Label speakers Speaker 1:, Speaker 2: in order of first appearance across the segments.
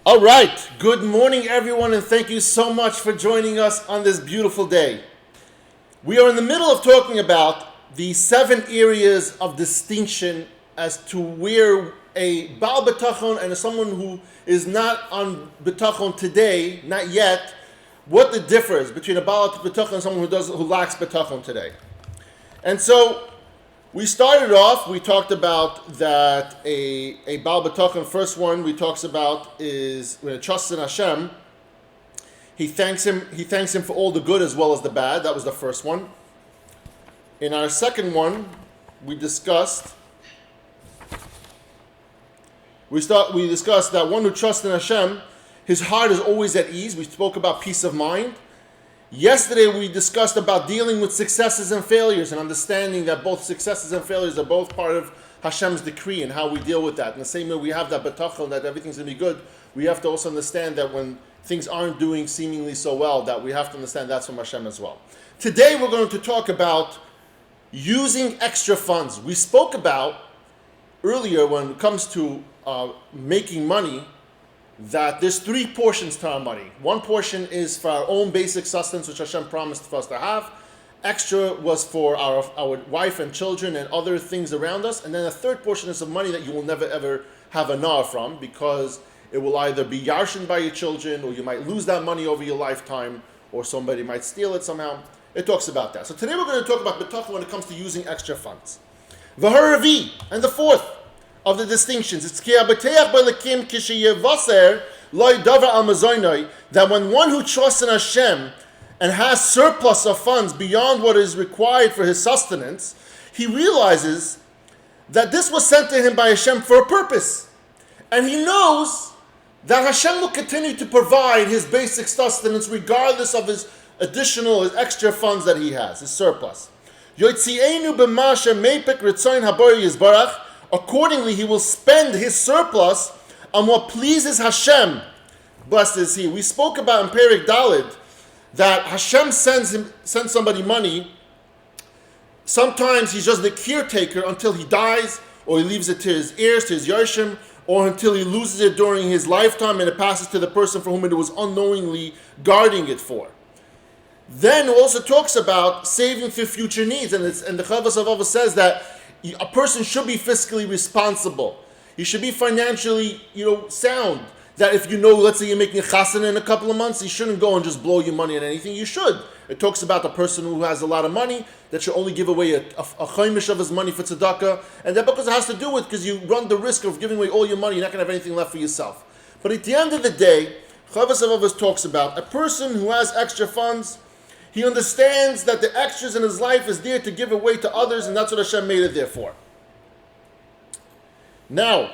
Speaker 1: All right, good morning everyone, and thank you so much for joining us on this beautiful day. We are in the middle of talking about the 7 areas of distinction as to where a Baal Bitachon and someone who is not on Bitachon today, not yet, what the difference between a Baal Bitachon and someone who lacks Bitachon today. And so we started off, we talked about that a Baal Bitachon, first one we talks about is when it trusts in Hashem. He thanks him for all the good as well as the bad. That was the first one. In our second one, we discussed that one who trusts in Hashem, his heart is always at ease. We spoke about peace of mind. Yesterday we discussed about dealing with successes and failures and understanding that both successes and failures are both part of Hashem's decree and how we deal with that. In the same way we have that bitachon that everything's going to be good, we have to also understand that when things aren't doing seemingly so well, that we have to understand that's from Hashem as well. Today we're going to talk about using extra funds. We spoke about earlier when it comes to making money, that there's 3 portions to our money. One portion is for our own basic sustenance, which Hashem promised for us to have. Extra was for our wife and children and other things around us. And then the third portion is of money that you will never ever have a nar from, because it will either be yarshin by your children, or you might lose that money over your lifetime, or somebody might steal it somehow. It talks about that. So today we're going to talk about bitachon when it comes to using extra funds. V'haravi, and the fourth of the distinctions, it's that when one who trusts in Hashem and has surplus of funds beyond what is required for his sustenance, he realizes that this was sent to him by Hashem for a purpose. And he knows that Hashem will continue to provide his basic sustenance regardless of his additional, his extra funds that he has, his surplus. Accordingly, he will spend his surplus on what pleases Hashem. Blessed is he. We spoke about in Perek Daled that Hashem sends somebody money. Sometimes he's just the caretaker until he dies, or he leaves it to his heirs, to his yarshim, or until he loses it during his lifetime and it passes to the person for whom it was unknowingly guarding it for. Then it also talks about saving for future needs, and the Rav Av says that a person should be fiscally responsible. He should be financially, sound. That if let's say you're making a chasana in a couple of months, you shouldn't go and just blow your money on anything. You should. It talks about the person who has a lot of money that should only give away a chaimish of his money for tzedakah, and that because it has to do with, because you run the risk of giving away all your money, you're not going to have anything left for yourself. But at the end of the day, Rav Av talks about a person who has extra funds. He understands that the extras in his life is there to give away to others, and that's what Hashem made it there for. Now,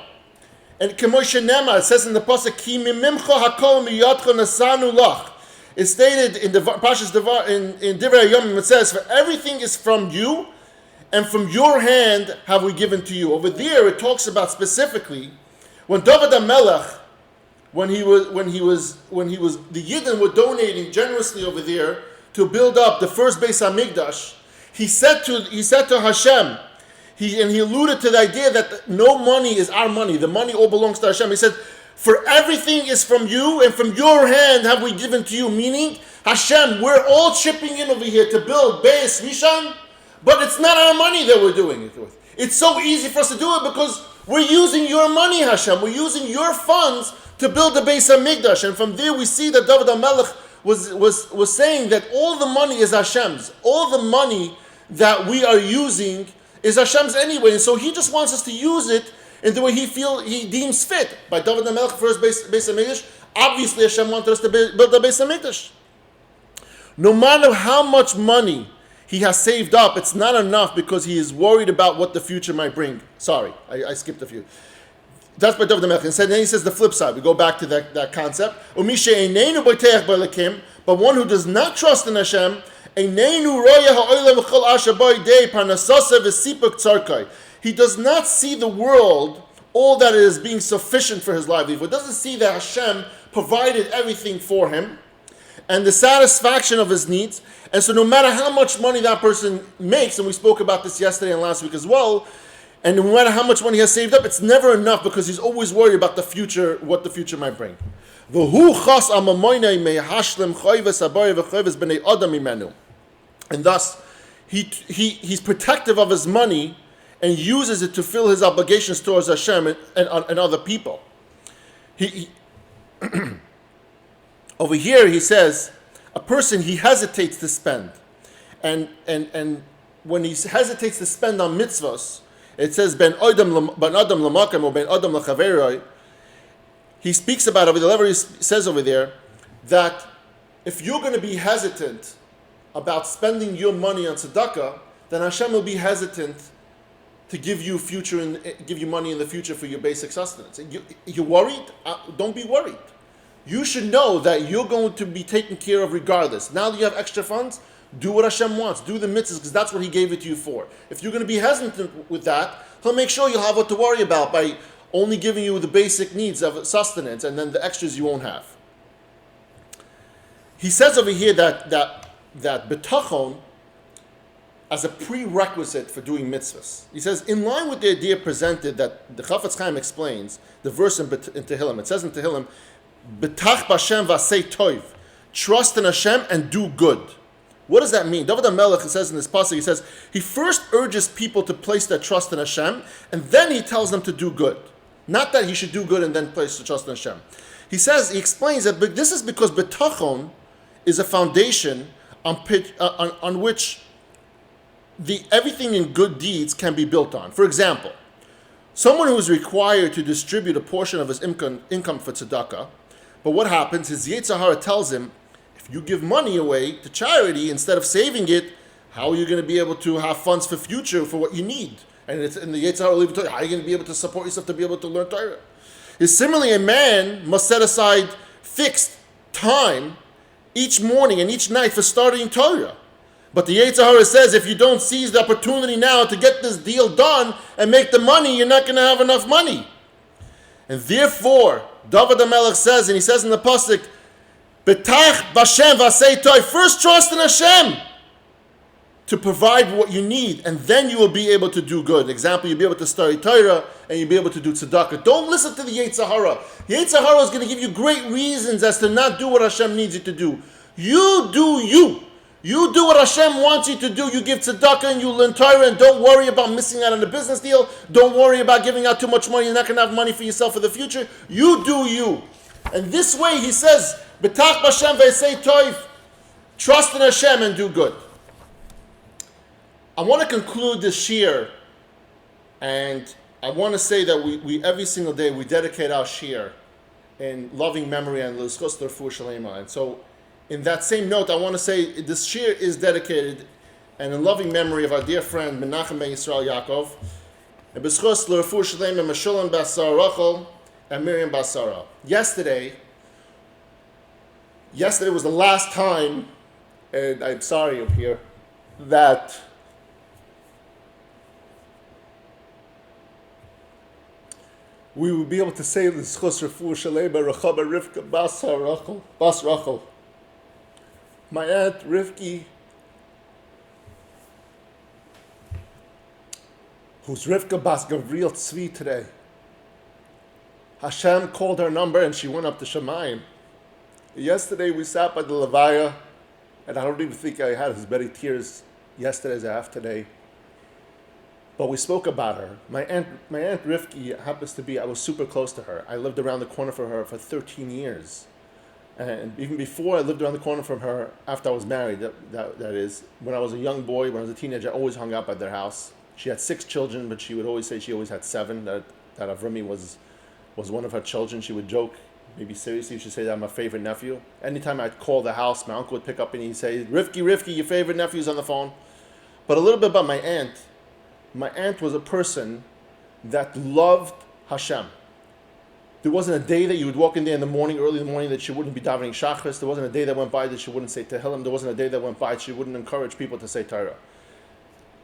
Speaker 1: and K'moshe Nema, it says in the pasuk, Ki mimimcha hakol miyadcha nasanu lach. It's stated in the Pashas Devar in Divrei Yomim. It says, "For everything is from you, and from your hand have we given to you." Over there, it talks about specifically when David HaMelech, when he was the Yidden were donating generously over there to build up the first Beis HaMikdash, he said to Hashem, he alluded to the idea that no money is our money. The money all belongs to Hashem. He said, "For everything is from you, and from your hand have we given to you." Meaning, Hashem, we're all chipping in over here to build Beis Rishon, but it's not our money that we're doing it with. It's so easy for us to do it because we're using your money, Hashem. We're using your funds to build the Beis HaMikdash. And from there we see that David HaMelech was saying that all the money is Hashem's. All the money that we are using is Hashem's anyway. And so he just wants us to use it in the way he deems fit. By David HaMelech, first Beis HaMikdash, obviously Hashem wanted us to build the Beis HaMikdash. No matter how much money he has saved up, it's not enough because he is worried about what the future might bring. Sorry, I skipped a few. That's by David HaMelech. And then he says the flip side. We go back to that concept. But one who does not trust in Hashem, he does not see the world, all that is being sufficient for his livelihood. Doesn't see that Hashem provided everything for him and the satisfaction of his needs. And so no matter how much money that person makes, and we spoke about this yesterday and last week as well, and no matter how much money he has saved up, it's never enough because he's always worried about the future, what the future might bring. V'hu chas amamoinei mehashlim choyves habayir v'choyves b'nei adam imenu. And thus, he's protective of his money and uses it to fill his obligations towards Hashem and other people. He over here he says a person he hesitates to spend, and when he hesitates to spend on mitzvahs, it says ben adam lamakam or ben adam lachaveroi. He speaks about over there. He says over there that if you're going to be hesitant about spending your money on tzedakah, then Hashem will be hesitant to give you money in the future for your basic sustenance. You're worried? Don't be worried. You should know that you're going to be taken care of regardless. Now that you have extra funds, do what Hashem wants. Do the mitzvahs because that's what He gave it to you for. If you're going to be hesitant with that, He'll make sure you'll have what to worry about by only giving you the basic needs of sustenance, and then the extras you won't have. He says over here that bitachon as a prerequisite for doing mitzvahs. He says, in line with the idea presented that the Chafetz Chaim explains, the verse in Tehillim, it says in Tehillim, B'tach b'Hashem v'asei toiv, trust in Hashem and do good. What does that mean? David HaMelech, it says in this passage, he says, he first urges people to place their trust in Hashem, and then he tells them to do good. Not that he should do good and then place the trust in Hashem. He explains that this is because bitachon is a foundation on which everything in good deeds can be built on. For example, someone who is required to distribute a portion of his income for tzedakah, but what happens? His Yetzer Hara tells him, if you give money away to charity instead of saving it, how are you going to be able to have funds for future for what you need? And it's in the Yetzer Hara will even tell you, how are you going to be able to support yourself to be able to learn Torah? Similarly, a man must set aside fixed time each morning and each night for studying Torah. But the Yetzer Hara says if you don't seize the opportunity now to get this deal done and make the money, you're not going to have enough money. And therefore, David HaMelech says, and he says in the pasuk, B'tach b'Hashem v'asei toiv, first trust in Hashem to provide what you need, and then you will be able to do good. Example, you'll be able to study Torah, and you'll be able to do tzedakah. Don't listen to the Yetzer Hara. The Yetzer Hara is going to give you great reasons as to not do what Hashem needs you to do. You do you. You do what Hashem wants you to do. You give tzedakah and you learn Torah, and don't worry about missing out on a business deal. Don't worry about giving out too much money. You're not going to have money for yourself for the future. You do you. And this way, he says, B'tach b'Hashem v'asei toiv, trust in Hashem and do good. I want to conclude this shiur, and I want to say that we every single day we dedicate our shiur in loving memory and l'zchus l'refuah shalema. And so, in that same note, I want to say this shiur is dedicated and in loving memory of our dear friend Menachem ben Yisrael Yaakov, and b'zchus l'refuah shalema Meshulam bas Sarah Rachel and Miriam bas Sarah. Yesterday was the last time, and I'm sorry up here, that we will be able to say l'zchus refuah shalema Rechaba Rivka bas Rachel. My aunt Rivki, who's Rivka bas Gavriel Tzvi today. Hashem called her number and she went up to Shemayim. Yesterday we sat by the Levaya, and I don't even think I had as many tears yesterday as I have today. But we spoke about her. My aunt Rivki happens to be, I was super close to her. I lived around the corner from her for 13 years. And even before I lived around the corner from her, after I was married, that is, when I was a young boy, when I was a teenager, I always hung out at their house. She had 6 children, but she would always say she always had 7, that Avrami was one of her children. She would joke, maybe seriously, she'd say that I'm my favorite nephew. Anytime I'd call the house, my uncle would pick up and he'd say, Rivki, your favorite nephew's on the phone. But a little bit about my aunt. My aunt was a person that loved Hashem. There wasn't a day that you would walk in there in the morning, early in the morning, that she wouldn't be davening Shachris. There wasn't a day that went by that she wouldn't say Tehillim. There wasn't a day that went by that she wouldn't encourage people to say Torah.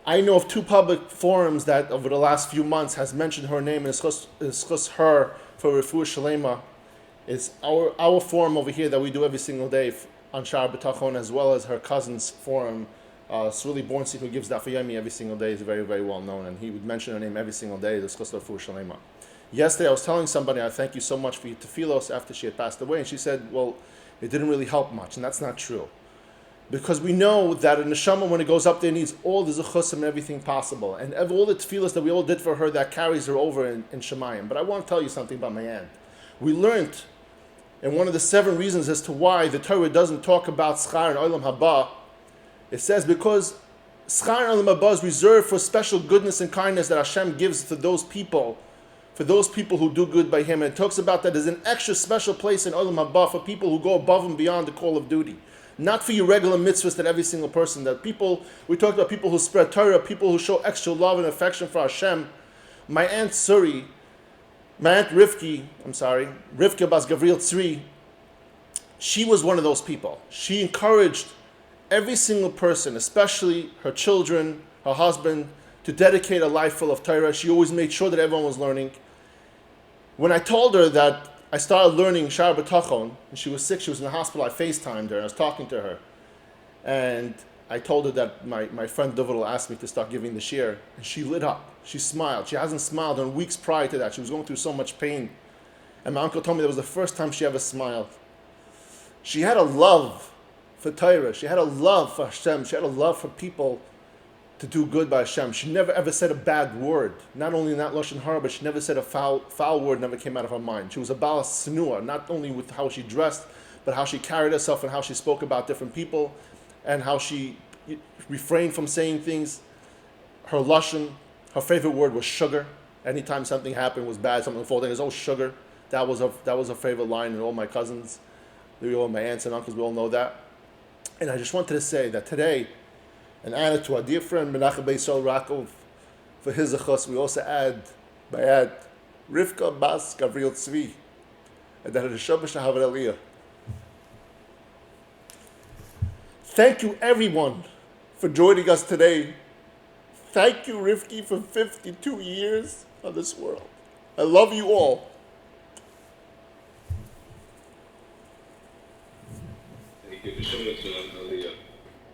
Speaker 1: I know of 2 public forums that over the last few months has mentioned her name and discussed her for Refuah Shalema. It's our forum over here that we do every single day on Shaar Habitachon, as well as her cousin's forum, Sruli Bornstein, who gives Daf Yomi every single day, is very, very well known, and he would mention her name every single day, discuss Refuah Shalema. Yesterday I was telling somebody, I thank you so much for your tefillos after she had passed away, and she said, well, it didn't really help much, and that's not true. Because we know that a neshama, when it goes up there, needs all the zechusim and everything possible, and all the tefillos that we all did for her, that carries her over in Shemayim. But I want to tell you something about my aunt. We learned, and one of the 7 reasons as to why the Torah doesn't talk about schar and olam haba, it says because schar and olam haba is reserved for special goodness and kindness that Hashem gives to those people, for those people who do good by Him. And it talks about that there's an extra special place in olam haba for people who go above and beyond the call of duty. Not for your regular mitzvahs that every single person, that people, we talked about people who spread Torah, people who show extra love and affection for Hashem. My aunt Rivka Bas Gavril Tzri, she was one of those people. She encouraged every single person, especially her children, her husband, to dedicate a life full of Torah. She always made sure that everyone was learning. When I told her that I started learning Shaar Habitachon, and she was sick, she was in the hospital, I FaceTimed her, and I was talking to her. And I told her that my friend David asked me to start giving the shiur, and she lit up. She smiled. She hasn't smiled in weeks prior to that. She was going through so much pain. And my uncle told me that was the first time she ever smiled. She had a love for Torah. She had a love for Hashem. She had a love for people to do good by Hashem. She never ever said a bad word. Not only not Lashon Hara, but she never said a foul word, never came out of her mind. She was a Baal Snua, not only with how she dressed, but how she carried herself and how she spoke about different people and how she refrained from saying things. Her Lashon, her favorite word was sugar. Anytime something happened, was bad, something falling, it was, oh, sugar. That was her favorite line, and all my cousins, all my aunts and uncles, we all know that. And I just wanted to say that today, and add it to our dear friend Menachem Beisol Rakov for his zechus. We also add Rivka Bas Gavril Tzvi, and that Hashem Shahav Aliyah. Thank you everyone for joining us today. Thank you, Rivki, for 52 years on this world. I love you all.
Speaker 2: Thank you.